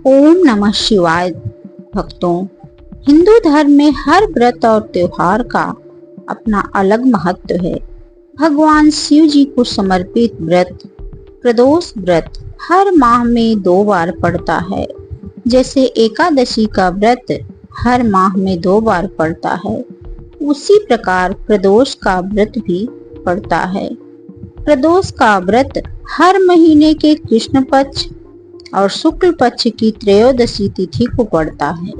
ओम नमः शिवाय। भक्तों, हिंदू धर्म में हर व्रत और त्योहार का अपना अलग महत्व है। भगवान शिव जी को समर्पित व्रत प्रदोष व्रत हर माह में 2 बार पड़ता है। जैसे एकादशी का व्रत हर माह में 2 बार पड़ता है, उसी प्रकार प्रदोष का व्रत भी पड़ता है। प्रदोष का व्रत हर महीने के कृष्ण पक्ष और शुक्ल पक्ष की त्रयोदशी तिथि को पड़ता है।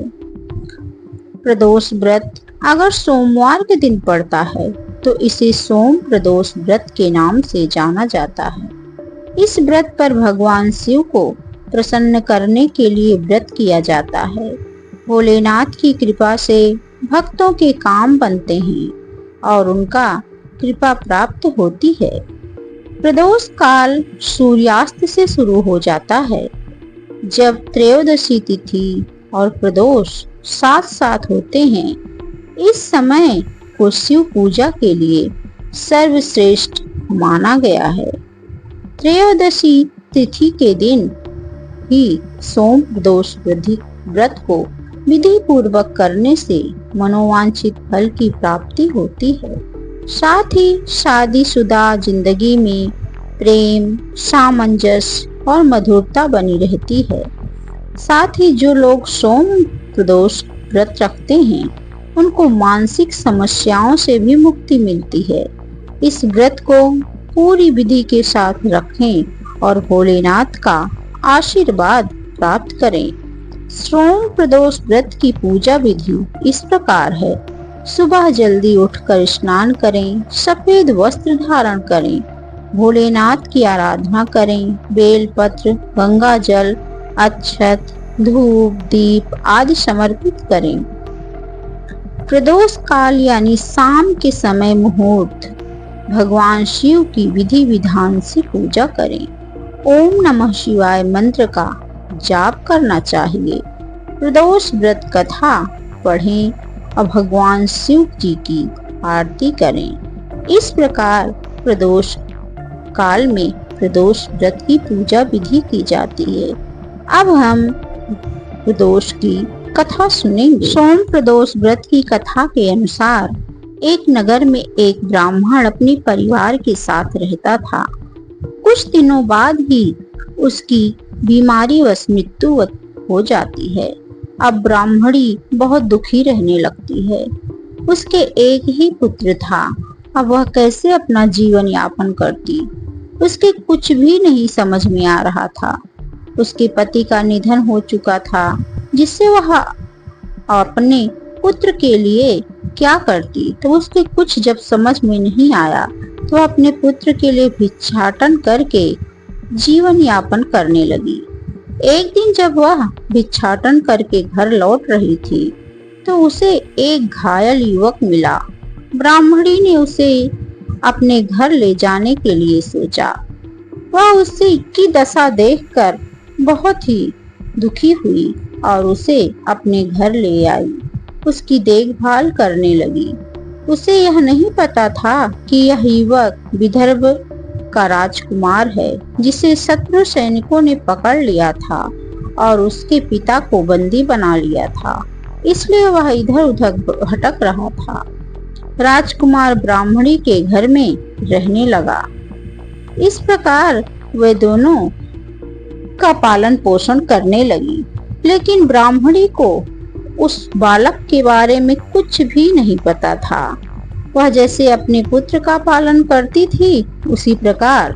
प्रदोष व्रत अगर सोमवार के दिन पड़ता है तो इसे सोम प्रदोष व्रत के नाम से जाना जाता है। इस व्रत पर भगवान शिव को प्रसन्न करने के लिए व्रत किया जाता है। भोलेनाथ की कृपा से भक्तों के काम बनते हैं और उनका कृपा प्राप्त होती है। प्रदोष काल सूर्यास्त से शुरू हो जाता है। जब त्रयोदशी तिथि और प्रदोष साथ साथ होते हैं, इस समय को शिव पूजा के लिए सर्वश्रेष्ठ माना गया है। त्रयोदशी तिथि के दिन ही सोम प्रदोष व्रत को विधि पूर्वक करने से मनोवांछित फल की प्राप्ति होती है। साथ ही शादीशुदा जिंदगी में प्रेम, सामंजस्य और मधुरता बनी रहती है। साथ ही जो लोग सोम प्रदोष व्रत रखते हैं, उनको मानसिक समस्याओं से भी मुक्ति मिलती है। इस व्रत को पूरी विधि के साथ रखें और भोलेनाथ का आशीर्वाद प्राप्त करें। सोम प्रदोष व्रत की पूजा विधि इस प्रकार है। सुबह जल्दी उठकर स्नान करें, सफेद वस्त्र धारण करें, भोलेनाथ की आराधना करें, बेलपत्र, गंगा जल, अक्षत, धूप, दीप आदि समर्पित करें। प्रदोष काल यानी शाम के समय मुहूर्त भगवान शिव की विधि विधान से पूजा करें। ओम नमः शिवाय मंत्र का जाप करना चाहिए। प्रदोष व्रत कथा पढ़ें और भगवान शिव जी की आरती करें। इस प्रकार प्रदोष काल में प्रदोष व्रत की पूजा विधि की जाती है। अब हम प्रदोष की कथा सुनेंगे। सोम प्रदोष व्रत की कथा के अनुसार एक नगर में एक ब्राह्मण अपने परिवार के साथ रहता था। कुछ दिनों बाद ही उसकी बीमारी वश मृत्यु हो जाती है। अब ब्राह्मणी बहुत दुखी रहने लगती है। उसके एक ही पुत्र था। अब वह कैसे अपना जीवन यापन करती, उसके कुछ भी नहीं समझ में आ रहा था। उसके पति का निधन हो चुका था, जिससे वह अपने पुत्र के लिए क्या करती, तो उसके कुछ जब समझ में नहीं आया तो अपने पुत्र के लिए भिक्षाटन करके जीवन यापन करने लगी। एक दिन जब वह भिक्षाटन करके घर लौट रही थी तो उसे एक घायल युवक मिला। ब्राह्मणी ने उसे अपने घर ले जाने के लिए सोचा। वह उसकी दशा देखकर बहुत ही दुखी हुई और उसे अपने घर ले आई। उसकी देखभाल करने लगी। उसे यह नहीं पता था कि यह युवक विदर्भ का राजकुमार है, जिसे शत्रु सैनिकों ने पकड़ लिया था और उसके पिता को बंदी बना लिया था। इसलिए वह इधर उधर भटक रहा था। राजकुमार ब्राह्मणी के घर में रहने लगा। इस प्रकार वे दोनों का पालन पोषण करने लगी। लेकिन ब्राह्मणी को उस बालक के बारे में कुछ भी नहीं पता था। वह जैसे अपने पुत्र का पालन करती थी, उसी प्रकार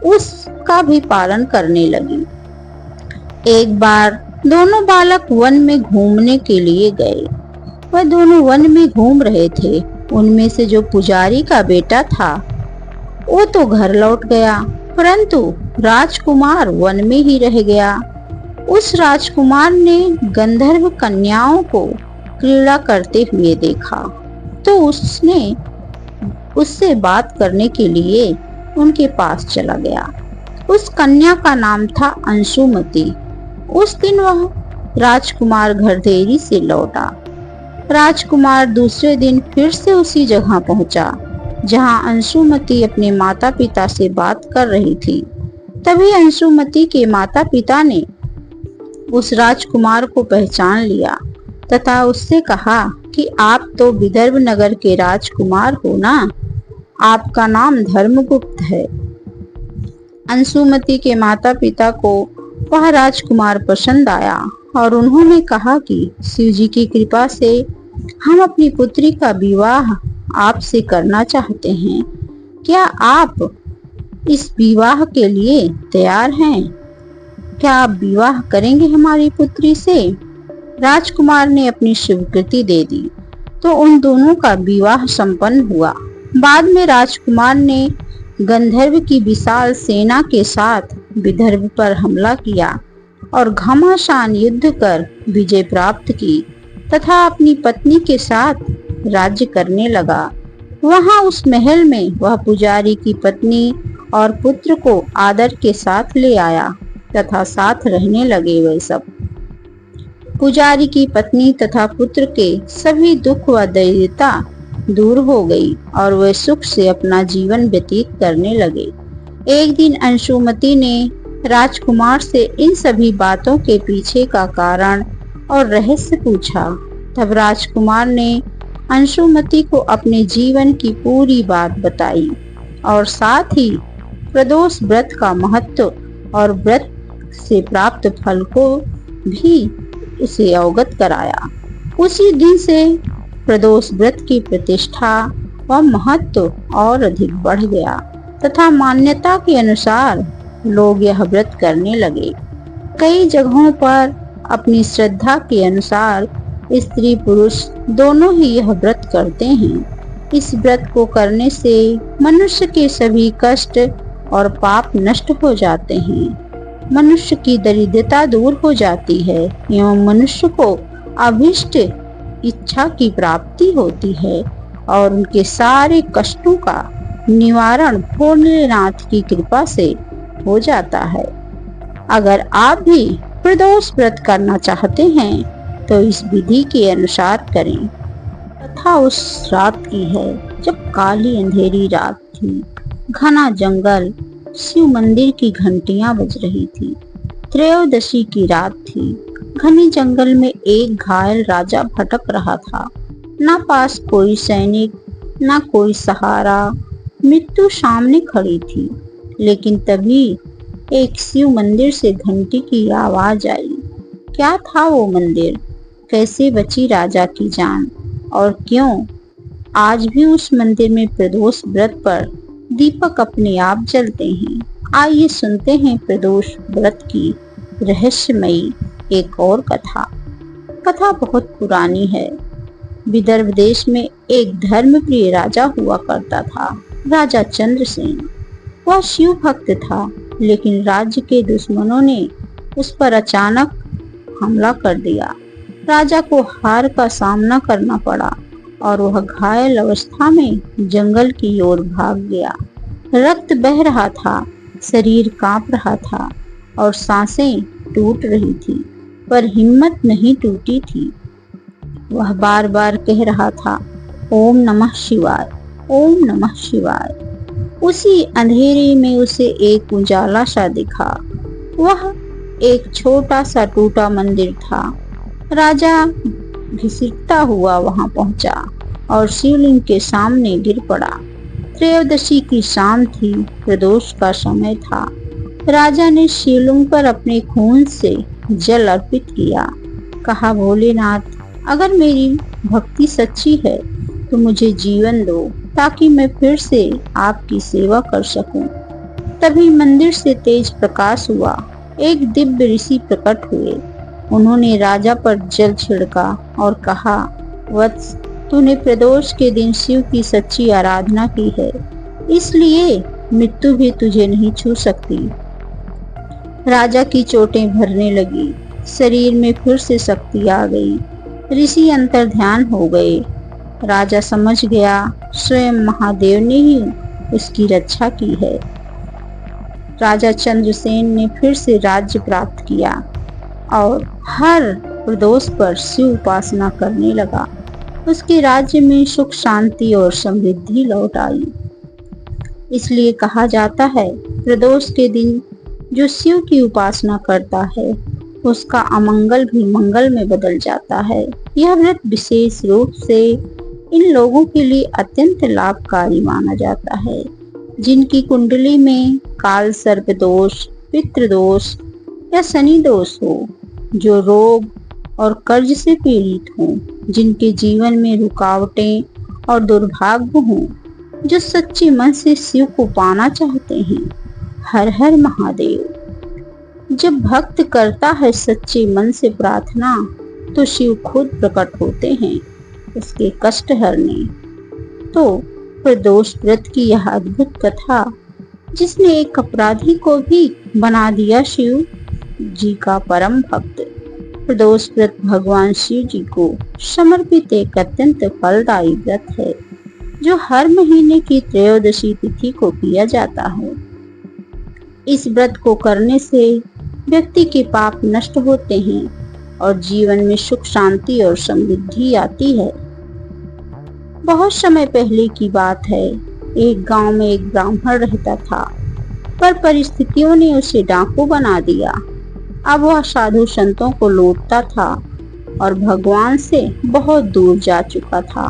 उसका भी पालन करने लगी। एक बार दोनों बालक वन में घूमने के लिए गए। वह दोनों वन में घूम रहे थे। उनमें से जो पुजारी का बेटा था वो तो घर लौट गया, परंतु राजकुमार वन में ही रह गया। उस राजकुमार ने गंधर्व कन्याओं को क्रीड़ा करते हुए देखा तो उसने उससे बात करने के लिए उनके पास चला गया। उस कन्या का नाम था अंशुमति। उस दिन वह राजकुमार घर देरी से लौटा। राजकुमार दूसरे दिन फिर से उसी जगह पहुंचा जहां अंशुमति अपने माता पिता से बात कर रही थी। तभी अंशुमति के माता पिता ने उस राजकुमार को पहचान लिया तथा उससे कहा कि आप तो विदर्भ नगर के राजकुमार हो ना, आपका नाम धर्मगुप्त है। अंशुमति के माता पिता को वह राजकुमार पसंद आया और उन्होंने कहा कि शिव जी की कृपा से हम अपनी पुत्री का विवाह आपसे करना चाहते हैं। क्या आप इस विवाह के लिए तैयार हैं? क्या आप विवाह करेंगे हमारी पुत्री से? राजकुमार ने अपनी स्वीकृति दे दी तो उन दोनों का विवाह संपन्न हुआ। बाद में राजकुमार ने गंधर्व की विशाल सेना के साथ विदर्भ पर हमला किया और घमासान युद्ध कर विजय प्राप्त की तथा अपनी पत्नी के साथ राज्य करने लगा। वहां उस महल में वह पुजारी की पत्नी और पुत्र को आदर के साथ ले आया तथा साथ रहने लगे। वे सब पुजारी की पत्नी तथा पुत्र के सभी दुख व दरिद्रता दूर हो गई और वे सुख से अपना जीवन व्यतीत करने लगे। एक दिन अंशुमति ने राजकुमार से इन सभी बातों के पीछे का कारण और रहस्य पूछा। तब राजकुमार ने अंशुमति को अपने जीवन की पूरी बात बताई और साथ ही प्रदोष व्रत का महत्व और व्रत से प्राप्त फल को भी उसे अवगत कराया। उसी दिन से प्रदोष व्रत की प्रतिष्ठा व महत्व और अधिक बढ़ गया तथा मान्यता के अनुसार लोग यह व्रत करने लगे। कई जगहों पर अपनी श्रद्धा के अनुसार स्त्री पुरुष दोनों ही यह व्रत करते हैं। इस व्रत को करने से मनुष्य के सभी कष्ट और पाप नष्ट हो जाते हैं, मनुष्य की दरिद्रता दूर हो जाती है एवं मनुष्य को अभीष्ट इच्छा की प्राप्ति होती है और उनके सारे कष्टों का निवारण भोलेनाथ की कृपा से हो जाता है। अगर आप भी प्रदोष व्रत करना चाहते हैं तो इस विधि के अनुसार करें। कथा उस रात की है जब काली अंधेरी रात थी, घना जंगल, शिव मंदिर की घंटियां बज रही थी। त्रयोदशी की रात थी। घने जंगल में एक घायल राजा भटक रहा था। न पास कोई सैनिक, न कोई सहारा। मृत्यु सामने खड़ी थी। लेकिन तभी एक शिव मंदिर से घंटी की आवाज आई। क्या था वो मंदिर? कैसे बची राजा की जान? और क्यों आज भी उस मंदिर में प्रदोष व्रत पर दीपक अपने आप जलते हैं? आइए सुनते हैं प्रदोष व्रत की रहस्यमयी एक और कथा। कथा बहुत पुरानी है। विदर्भ देश में एक धर्मप्रिय राजा हुआ करता था, राजा चंद्रसेन। वह शिव भक्त था, लेकिन राज्य के दुश्मनों ने उस पर अचानक हमला कर दिया। राजा को हार का सामना करना पड़ा और वह घायल अवस्था में जंगल की ओर भाग गया। रक्त बह रहा था, शरीर कांप रहा था और सांसें टूट रही थी, पर हिम्मत नहीं टूटी थी। वह बार बार कह रहा था, ओम नमः शिवाय, ओम नमः शिवाय। उसी अंधेरे में उसे एक उजाला सा दिखा। वह एक छोटा सा टूटा मंदिर था। राजा घसीटता हुआ वहां पहुंचा और शिवलिंग के सामने गिर पड़ा। त्रयोदशी की शाम थी, प्रदोष का समय था। राजा ने शिवलिंग पर अपने खून से जल अर्पित किया। कहा, भोलेनाथ, अगर मेरी भक्ति सच्ची है तो मुझे जीवन दो ताकि मैं फिर से आपकी सेवा कर सकूं। तभी मंदिर से तेज प्रकाश हुआ। एक दिव्य ऋषि प्रकट हुए। उन्होंने राजा पर जल छिड़का और कहा, वत्स, तूने प्रदोष के दिन शिव की सच्ची आराधना की है, इसलिए मृत्यु भी तुझे नहीं छू सकती। राजा की चोटें भरने लगी, शरीर में फिर से शक्ति आ गई। ऋषि अंतर ध्यान हो गए। राजा समझ गया स्वयं महादेव ने ही उसकी रक्षा की है। राजा चंद्रसेन ने फिर से राज्य प्राप्त किया और हर प्रदोष पर शिव उपासना करने लगा। उसके राज्य में सुख, शांति और समृद्धि लौट आई। इसलिए कहा जाता है, प्रदोष के दिन जो शिव की उपासना करता है उसका अमंगल भी मंगल में बदल जाता है। यह व्रत विशेष रूप से इन लोगों के लिए अत्यंत लाभकारी माना जाता है जिनकी कुंडली में काल सर्प दोष, पितृ दोष या शनि दोष हो, जो रोग और कर्ज से पीड़ित हों, जिनके जीवन में रुकावटें और दुर्भाग्य हों, जो सच्चे मन से शिव को पाना चाहते हैं। हर हर महादेव। जब भक्त करता है सच्चे मन से प्रार्थना तो शिव खुद प्रकट होते हैं उसके कष्ट हरने। तो प्रदोष व्रत की यह अद्भुत कथा जिसने एक अपराधी को भी बना दिया शिव जी का परम भक्त। प्रदोष व्रत भगवान शिव जी को समर्पित एक अत्यंत फलदायी व्रत है जो हर महीने की त्रयोदशी तिथि को किया जाता है। इस व्रत को करने से व्यक्ति के पाप नष्ट होते हैं और जीवन में सुख शांति और समृद्धि आती है। बहुत समय पहले की बात है, एक गांव में एक ब्राह्मण रहता था, पर परिस्थितियों ने उसे डाकू बना दिया। अब वह साधु संतों को लूटता था और भगवान से बहुत दूर जा चुका था।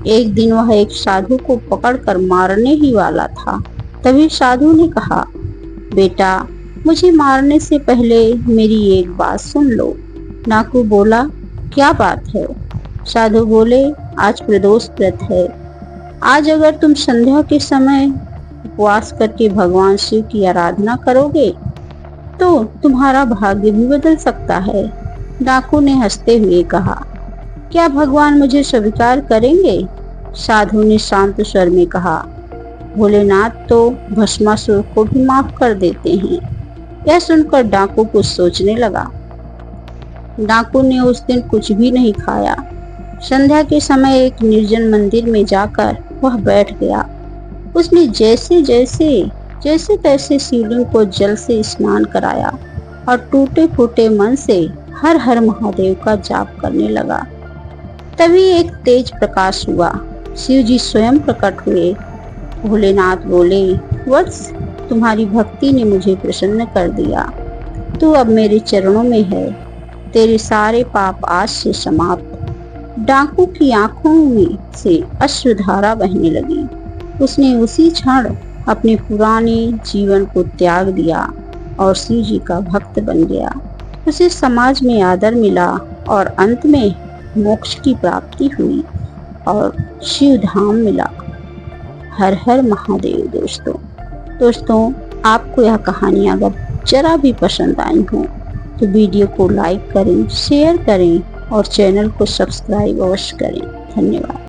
एक दिन वह एक साधु को पकड़कर मारने ही वाला था। तभी साधु ने कहा, बेटा, मुझे मारने से पहले मेरी एक बात सुन लो। डाकू बोला, क्या बात है? साधु बोले, आज प्रदोष व्रत है। आज अगर तुम संध्या के समय उपवास करके भगवान शिव की आराधना करोगे तो तुम्हारा भाग्य भी बदल सकता है। डाकू ने हंसते हुए कहा, क्या भगवान मुझे स्वीकार करेंगे? साधु ने शांत स्वर में कहा, भोलेनाथ तो भस्मासुर को भी माफ कर देते हैं। यह सुनकर डाकू कुछ सोचने लगा। डाकू ने उस दिन कुछ भी नहीं खाया। संध्या के समय एक निर्जन मंदिर में जाकर वह बैठ गया। उसने जैसे तैसे शिवलिंग को जल से स्नान कराया और टूटे फूटे मन से हर हर महादेव का जाप करने लगा। तभी एक तेज प्रकाश हुआ। शिव जी स्वयं प्रकट हुए। भोलेनाथ बोले, वत्स, तुम्हारी भक्ति ने मुझे प्रसन्न कर दिया। तू अब मेरे चरणों में है। तेरे सारे पाप आज से समाप्त। डाकू की आंखों में से अश्रुधारा बहने लगी। उसने उसी क्षण अपने पुराने जीवन को त्याग दिया और शिव जी का भक्त बन गया। उसे समाज में आदर मिला और अंत में मोक्ष की प्राप्ति हुई और शिव धाम मिला। हर हर महादेव। दोस्तों, आपको यह कहानी अगर जरा भी पसंद आई हो तो वीडियो को लाइक करें, शेयर करें और चैनल को सब्सक्राइब अवश्य करें। धन्यवाद।